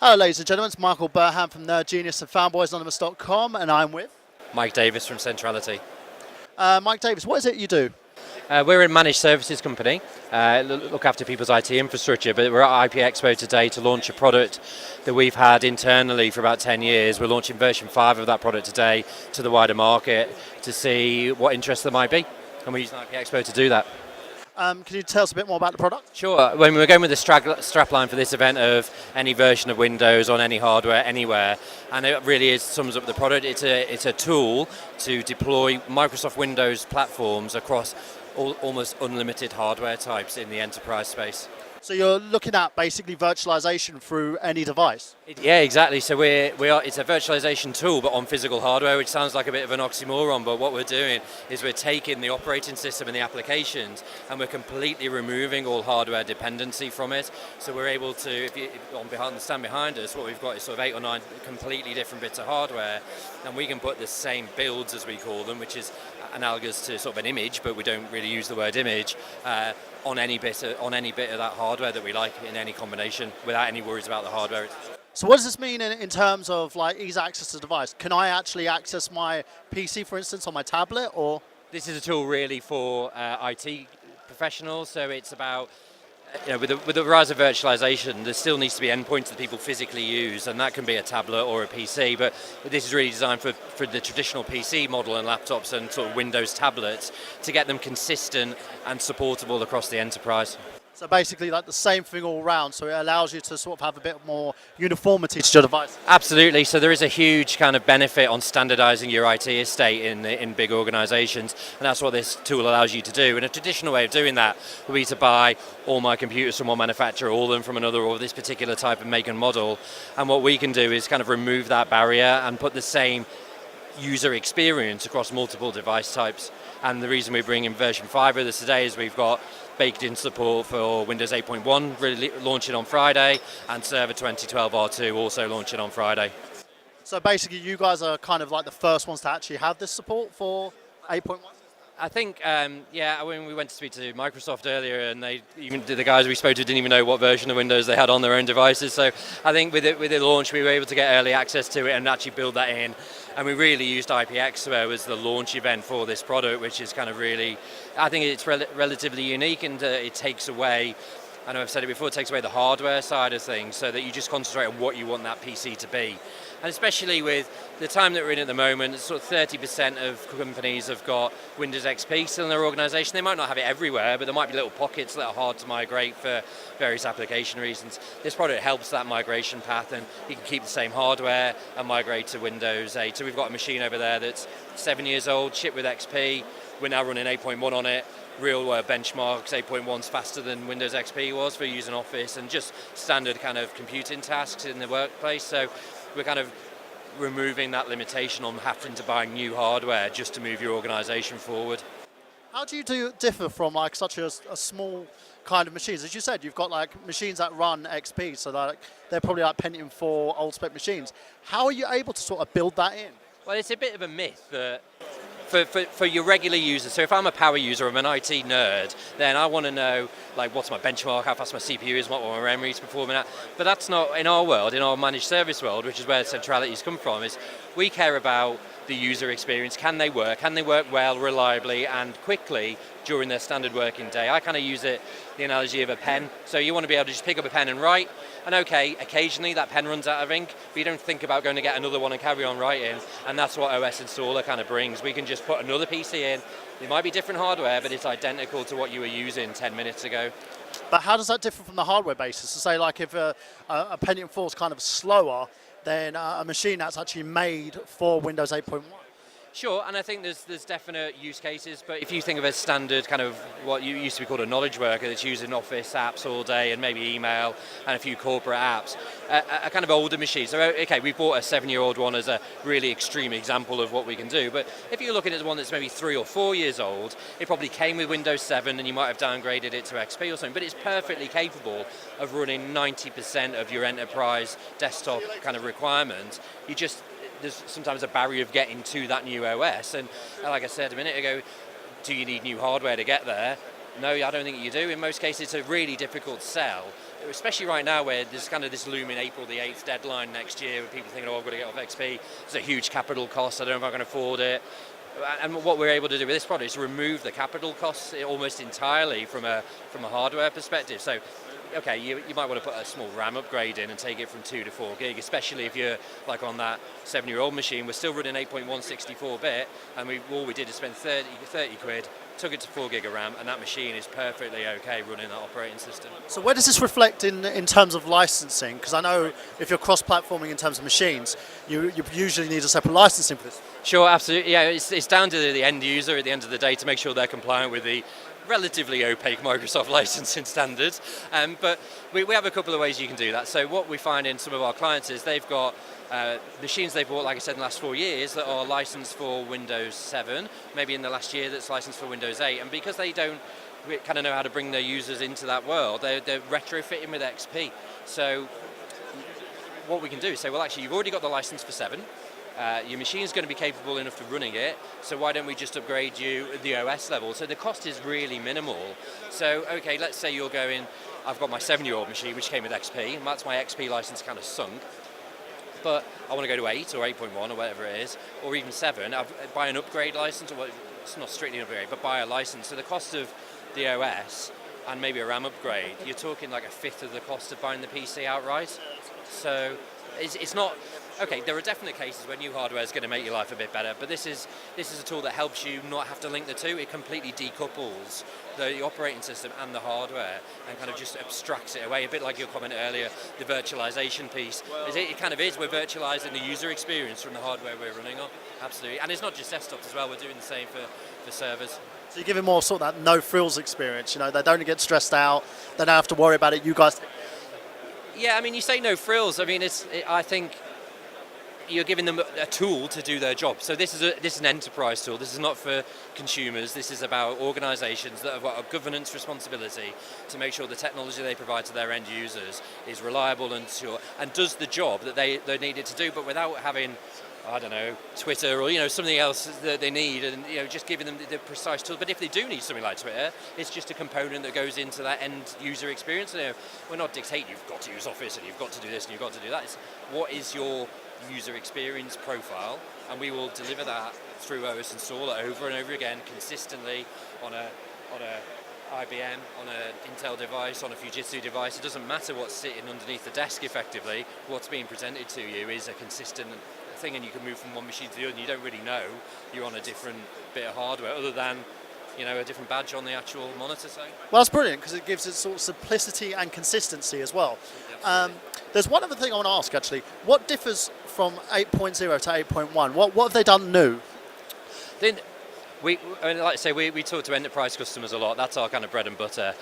Hello ladies and gentlemen, it's Michael Burhan from Nerdgenious and Fanboys and I'm with Mike Davis from Centrality. Mike Davis. What is it you do? We're a managed services company, look after people's IT infrastructure, but we're at IP Expo today to launch a product that we've had internally for about 10 years. We're launching version 5 of that product today to the wider market to see what interest there might be, and we're using IP Expo to do that. Can you tell us a bit more about the product? Sure. When we're going with the strapline for this event of any version of Windows on any hardware anywhere, and it really sums up the product. It's a tool to deploy Microsoft Windows platforms across almost unlimited hardware types in the enterprise space. So you're looking at basically virtualization through any device? Yeah, exactly. So it's a virtualization tool, but on physical hardware, which sounds like a bit of an oxymoron, but what we're doing is we're taking the operating system and the applications, and we're completely removing all hardware dependency from it. So we're able to, if you stand behind us, what we've got is sort of 8 or 9 completely different bits of hardware, and we can put the same builds, as we call them, which is analogous to sort of an image, but we don't really use the word image, on any bit of that hardware that we like in any combination without any worries about the hardware. So what does this mean in terms of like ease access to the device? Can I actually access my PC, for instance, on my tablet, or? This is a tool really for IT professionals, so it's about, with the rise of virtualization, there still needs to be endpoints that people physically use, and that can be a tablet or a PC, but this is really designed for the traditional PC model and laptops and sort of Windows tablets to get them consistent and supportable across the enterprise. So basically like the same thing all around, so it allows you to sort of have a bit more uniformity to your device. Absolutely, so there is a huge kind of benefit on standardizing your IT estate in big organizations, and that's what this tool allows you to do. And a traditional way of doing that would be to buy all my computers from one manufacturer, all of them from another, or this particular type of make and model. And what we can do is kind of remove that barrier and put the same user experience across multiple device types. And the reason we're bringing version 5 of this today is we've got baked-in support for Windows 8.1 really launching on Friday, and Server 2012 R2 also launching on Friday. So basically you guys are kind of like the first ones to actually have this support for 8.1? I think, when we went to speak to Microsoft earlier, and the guys we spoke to didn't even know what version of Windows they had on their own devices. So I think with the launch, we were able to get early access to it and actually build that in. And we really used IP Expo as the launch event for this product, which is kind of really, I think it's relatively unique, and it takes away, I know I've said it before, it takes away the hardware side of things so that you just concentrate on what you want that PC to be. And especially with the time that we're in at the moment, sort of 30% of companies have got Windows XP still in their organization. They might not have it everywhere, but there might be little pockets that are hard to migrate for various application reasons. This product helps that migration path, and you can keep the same hardware and migrate to Windows 8. So we've got a machine over there that's 7 years old, shipped with XP. We're now running 8.1 on it. Real benchmarks, 8.1's faster than Windows XP was for using Office and just standard kind of computing tasks in the workplace. So we're kind of removing that limitation on having to buy new hardware just to move your organization forward. How do you differ from like such a small kind of machines? As you said, you've got like machines that run XP, so they're probably like Pentium 4 old spec machines. How are you able to sort of build that in? Well, it's a bit of a myth that for your regular users, so if I'm a power user, I'm an IT nerd, then I want to know like what's my benchmark, how fast my CPU is, what my memory is performing at. But that's not in our world, in our managed service world, which is where Centrality's come from, is we care about the user experience. Can they work well, reliably, and quickly during their standard working day? I kind of use the analogy of a pen. So you want to be able to just pick up a pen and write, and okay, occasionally that pen runs out of ink, but you don't think about going to get another one and carry on writing, and that's what OS Installer kind of brings. We can just put another PC in. It might be different hardware, but it's identical to what you were using 10 minutes ago. But how does that differ from the hardware basis? So say like if a Pentium 4 is kind of slower than a machine that's actually made for Windows 8.1? Sure, and I think there's definite use cases, but if you think of a standard kind of what used to be called a knowledge worker that's using Office apps all day and maybe email and a few corporate apps, a kind of older machine. So, okay, we bought a 7-year-old one as a really extreme example of what we can do, but if you're looking at one that's maybe 3 or 4 years old, it probably came with Windows 7 and you might have downgraded it to XP or something, but it's perfectly capable of running 90% of your enterprise desktop kind of requirements. There's sometimes a barrier of getting to that new OS, and like I said a minute ago, do you need new hardware to get there? No, I don't think you do. In most cases, it's a really difficult sell, especially right now where there's kind of this looming April the 8th deadline next year, where people thinking, oh, I've got to get off XP. It's a huge capital cost. I don't know if I can afford it. And what we're able to do with this product is remove the capital costs almost entirely from a hardware perspective. So, okay, you might want to put a small RAM upgrade in and take it from 2 to 4 gig, especially if you're like on that 7-year-old machine. We're still running 8.1 64-bit, and all we did is spend 30 quid, took it to 4 gig of RAM, and that machine is perfectly okay running that operating system. So where does this reflect in terms of licensing? Because I know if you're cross-platforming in terms of machines, you usually need a separate licensing for this. Sure, absolutely. Yeah, it's down to the end user at the end of the day to make sure they're compliant with the relatively opaque Microsoft licensing standards. But we have a couple of ways you can do that. So what we find in some of our clients is they've got machines they've bought, like I said, in the last 4 years that are licensed for Windows 7, maybe in the last year that's licensed for Windows 8. And because they don't kind of know how to bring their users into that world, they're retrofitting with XP. So what we can do is say, well, actually, you've already got the license for 7. Your machine's going to be capable enough of running it, so why don't we just upgrade you at the OS level? So the cost is really minimal. So, okay, let's say you're going, I've got my 7-year-old machine, which came with XP, and that's my XP license kind of sunk, but I want to go to 8 or 8.1 or whatever it is, or even 7, buy an upgrade license, or it's not strictly an upgrade, but buy a license. So the cost of the OS and maybe a RAM upgrade, you're talking like a fifth of the cost of buying the PC outright. So it's not. Okay, there are definite cases where new hardware is going to make your life a bit better, but this is a tool that helps you not have to link the two. It completely decouples the operating system and the hardware and kind of just abstracts it away, a bit like your comment earlier, the virtualization piece. It kind of is, we're virtualizing the user experience from the hardware we're running on, absolutely. And it's not just desktops as well, we're doing the same for servers. So you're giving more sort of that no-frills experience, they don't get stressed out, they don't have to worry about it, you guys. Yeah, I mean, you say no frills, I mean, I think you're giving them a tool to do their job. So this is an enterprise tool. This is not for consumers. This is about organizations that have got a governance responsibility to make sure the technology they provide to their end users is reliable and sure and does the job that they need it to do, but without having, I don't know, Twitter or something else that they need, and just giving them the precise tool. But if they do need something like Twitter, it's just a component that goes into that end user experience. We're not dictating you've got to use Office and you've got to do this and you've got to do that. It's what is your user experience profile, and we will deliver that through OS Installer over and over again consistently on a IBM, on an Intel device, on a Fujitsu device. It doesn't matter what's sitting underneath the desk effectively. What's being presented to you is a consistent thing, and you can move from one machine to the other and you don't really know you're on a different bit of hardware other than a different badge on the actual monitor, say. Well, that's brilliant because it gives it sort of simplicity and consistency as well. There's one other thing I want to ask actually. What differs from 8.0 to 8.1? What have they done new? Then like I say, we talk to enterprise customers a lot. That's our kind of bread and butter.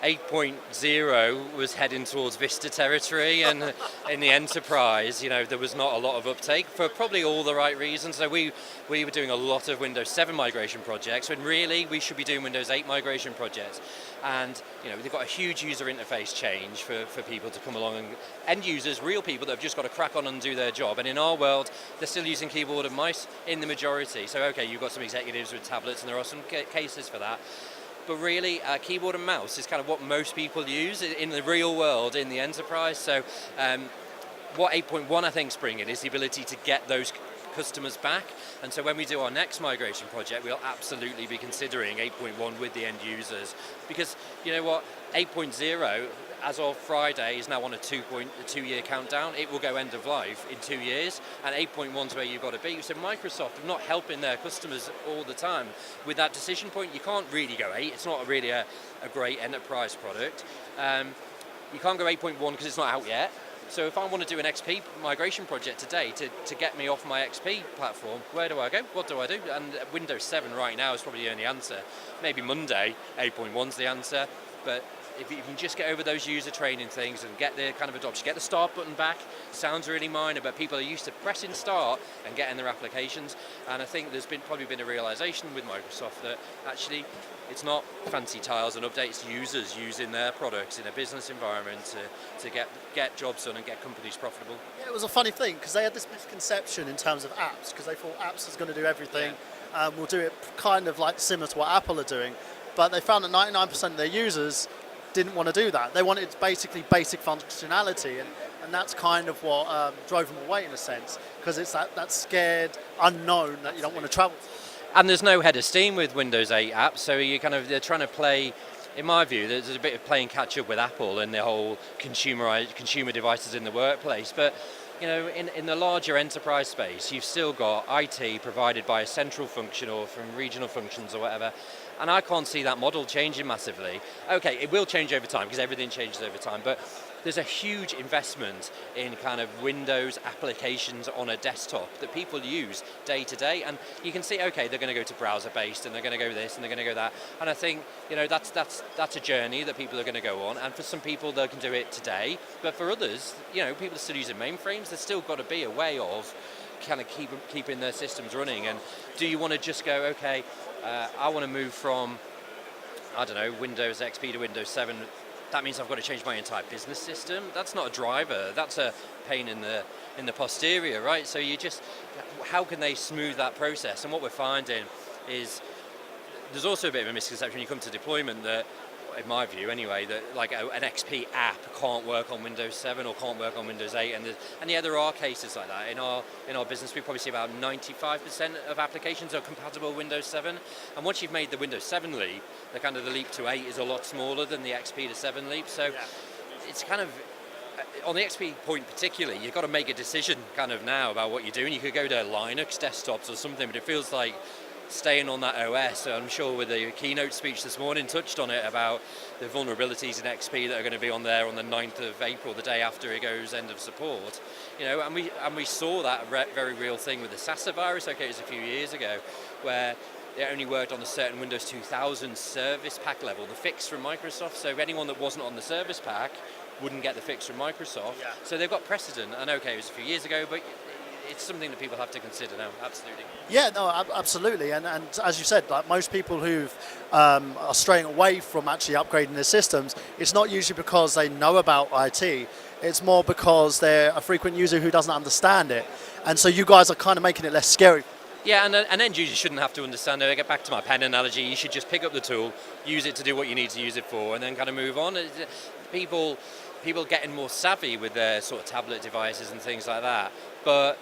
8.0 was heading towards Vista territory, and in the enterprise, there was not a lot of uptake for probably all the right reasons. So we were doing a lot of Windows 7 migration projects, when really we should be doing Windows 8 migration projects. And they've got a huge user interface change for people to come along, and end users, real people that have just got to crack on and do their job. And in our world, they're still using keyboard and mice in the majority. So okay, you've got some executives with tablets, and there are some cases for that. But really, keyboard and mouse is kind of what most people use in the real world, in the enterprise. So what 8.1 I think is bringing is the ability to get those customers back. And so when we do our next migration project, we'll absolutely be considering 8.1 with the end users. Because you know what, 8.0, as of Friday, is now on a 2-year countdown. It will go end of life in 2 years, and 8.1 is where you've got to be. So Microsoft are not helping their customers all the time with that decision point. You can't really go 8. It's not really a great enterprise product. You can't go 8.1 because it's not out yet. So if I want to do an XP migration project today to get me off my XP platform, where do I go? What do I do? And Windows 7 right now is probably the only answer. Maybe Monday, 8.1 is the answer, but if you can just get over those user training things and get the kind of adoption, get the start button back, sounds really minor, but people are used to pressing start and getting their applications. And I think there's probably been a realization with Microsoft that actually it's not fancy tiles and updates, users using their products in a business environment to get jobs done and get companies profitable. Yeah, it was a funny thing because they had this misconception in terms of apps, because they thought apps is going to do everything. We'll do it kind of like similar to what Apple are doing. but they found that 99% of their users didn't want to do that. They wanted basically basic functionality, and that's kind of what drove them away in a sense, because it's that scared unknown that you don't want to travel. And there's no head of steam with Windows 8 apps, so they're trying to play. In my view, there's a bit of playing catch up with Apple and the whole consumer devices in the workplace. But in the larger enterprise space, you've still got IT provided by a central function or from regional functions or whatever. And I can't see that model changing massively. Okay, it will change over time because everything changes over time, but there's a huge investment in kind of Windows applications on a desktop that people use day to day, and you can see, okay, they're going to go to browser based, and they're going to go this, and they're going to go that, and I think that's a journey that people are going to go on, and for some people they can do it today, but for others, people are still using mainframes. There's still got to be a way of kind of keeping their systems running. And do you want to just go, okay, I want to move from, I don't know, Windows XP to Windows 7. That means I've got to change my entire business system. That's not a driver. That's a pain in the posterior, right? So how can they smooth that process? And what we're finding is there's also a bit of a misconception when you come to deployment that, in my view anyway, that like an XP app can't work on Windows 7 or can't work on Windows 8, and yeah, there are cases like that. In our business, we probably see about 95% of applications are compatible with Windows 7, and once you've made the Windows 7 leap, the leap to 8 is a lot smaller than the XP to 7 leap. So it's kind of, on the XP point particularly, you've got to make a decision kind of now about what you're doing. You could go to Linux desktops or something, but it feels like staying on that OS. So I'm sure with the keynote speech this morning touched on it about the vulnerabilities in XP that are going to be on there on the 9th of April, the day after it goes end of support. And we saw that very real thing with the SASA virus. Okay, it was a few years ago, where it only worked on a certain Windows 2000 service pack level, the fix from Microsoft. So if anyone that wasn't on the service pack wouldn't get the fix from Microsoft. Yeah. So they've got precedent. And okay, it was a few years ago, but it's something that people have to consider now, absolutely. Yeah, no, absolutely. And as you said, like most people who are straying away from actually upgrading their systems, it's not usually because they know about IT. It's more because they're a frequent user who doesn't understand it. And so you guys are kind of making it less scary. Yeah, and an end user shouldn't have to understand it. I get back to my pen analogy. You should just pick up the tool, use it to do what you need to use it for, and then kind of move on. People getting more savvy with their sort of tablet devices and things like that. But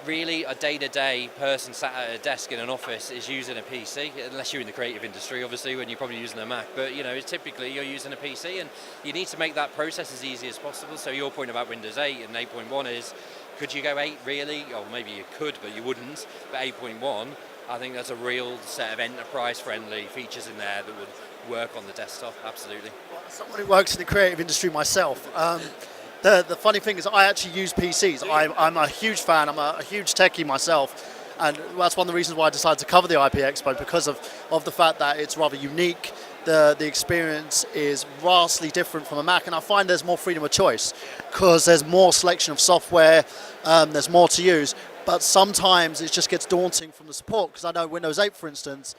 really, a day-to-day person sat at a desk in an office is using a PC, unless you're in the creative industry, obviously, when you're probably using a Mac. But typically you're using a PC, and you need to make that process as easy as possible. So your point about Windows 8 and 8.1 is, could you go 8 really? Or maybe you could, but you wouldn't. But 8.1, I think there's a real set of enterprise-friendly features in there that would work on the desktop. Absolutely. Well, as someone who works in the creative industry myself, the funny thing is I actually use PCs. I'm a huge fan. I'm a huge techie myself, and that's one of the reasons why I decided to cover the IP Expo, because of the fact that it's rather unique. The experience is vastly different from a Mac, and I find there's more freedom of choice because there's more selection of software, there's more to use, but sometimes it just gets daunting from the support, because I know Windows 8, for instance,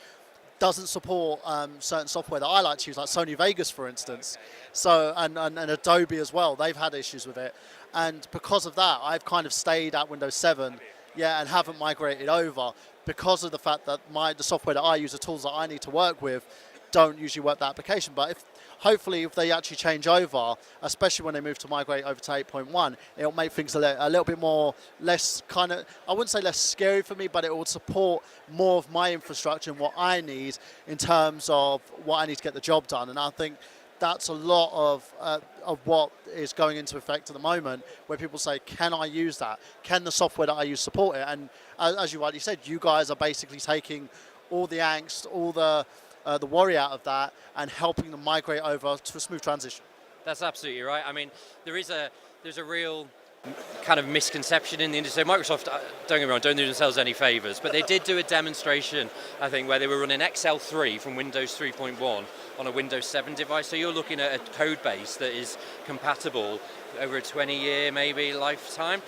doesn't support certain software that I like to use, like Sony Vegas, for instance. So and Adobe as well. They've had issues with it, and because of that, I've kind of stayed at Windows 7, and haven't migrated over because of the fact that the software that I use, the tools that I need to work with, don't usually work the application. But hopefully if they actually change over, especially when they move to migrate over to 8.1, it'll make things a little bit more less kind of, I wouldn't say less scary for me, but it will support more of my infrastructure and what I need in terms of what I need to get the job done. And I think that's a lot of what is going into effect at the moment, where people say, can I use that? Can the software that I use support it? And as you rightly said, you guys are basically taking all the angst, all the worry out of that, and helping them migrate over to a smooth transition. That's absolutely right. I mean, there's a real kind of misconception in the industry. Microsoft, don't get me wrong, don't do themselves any favors, but they did do a demonstration, I think, where they were running XL3 from Windows 3.1 on a Windows 7 device. So you're looking at a code base that is compatible over a 20-year maybe lifetime.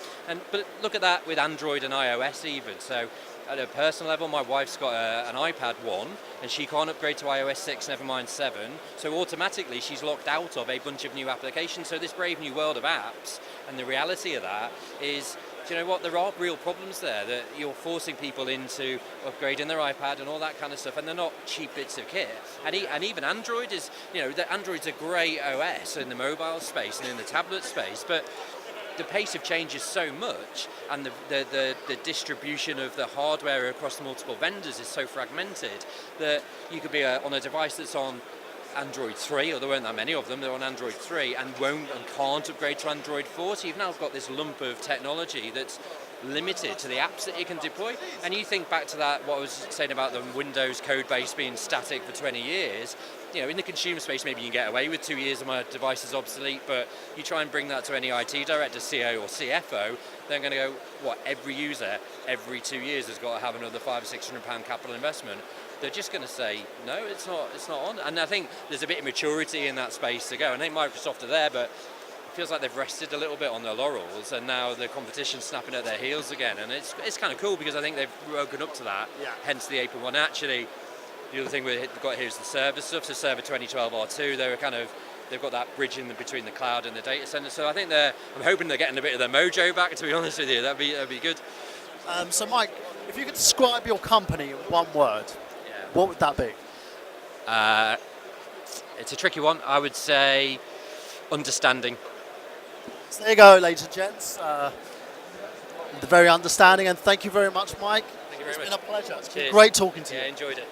But look at that with Android and iOS even. So at a personal level, my wife's got an iPad 1, and she can't upgrade to iOS 6, never mind 7. So automatically, she's locked out of a bunch of new applications. So this brave new world of apps, and the reality of that is do you know what? There are real problems there that you're forcing people into upgrading their iPad and all that kind of stuff, and they're not cheap bits of kit. And even Android is, Android's a great OS in the mobile space and in the tablet space, but the pace of change is so much, and the distribution of the hardware across multiple vendors is so fragmented that you could be on a device that's on Android 3, or there weren't that many of them, they're on Android 3 and won't and can't upgrade to Android 4. So you've now got this lump of technology that's limited to the apps that you can deploy. And you think back to that, what I was saying about the Windows code base being static for 20 years, in the consumer space maybe you can get away with 2 years of my device is obsolete, but you try and bring that to any IT director, CO or CFO, they're going to go, every user every 2 years has got to have another £500 or £600 capital investment. They're just going to say, no, it's not on. And I think there's a bit of maturity in that space to go. I think Microsoft are there, but it feels like they've rested a little bit on their laurels, and now the competition's snapping at their heels again. And it's kind of cool because I think they've woken up to that, hence the April one. Actually, the other thing we've got here is the server stuff. So Server 2012 R2, they've got that bridge in between the cloud and the data center. So I think I'm hoping they're getting a bit of their mojo back, to be honest with you. That'd be good. So Mike, if you could describe your company in one word, what would that be? It's a tricky one. I would say understanding. So there you go, ladies and gents. Very understanding, and thank you very much, Mike. Thank you very much. It's been a pleasure. It's been Cheers. great talking to you. Yeah, enjoyed it.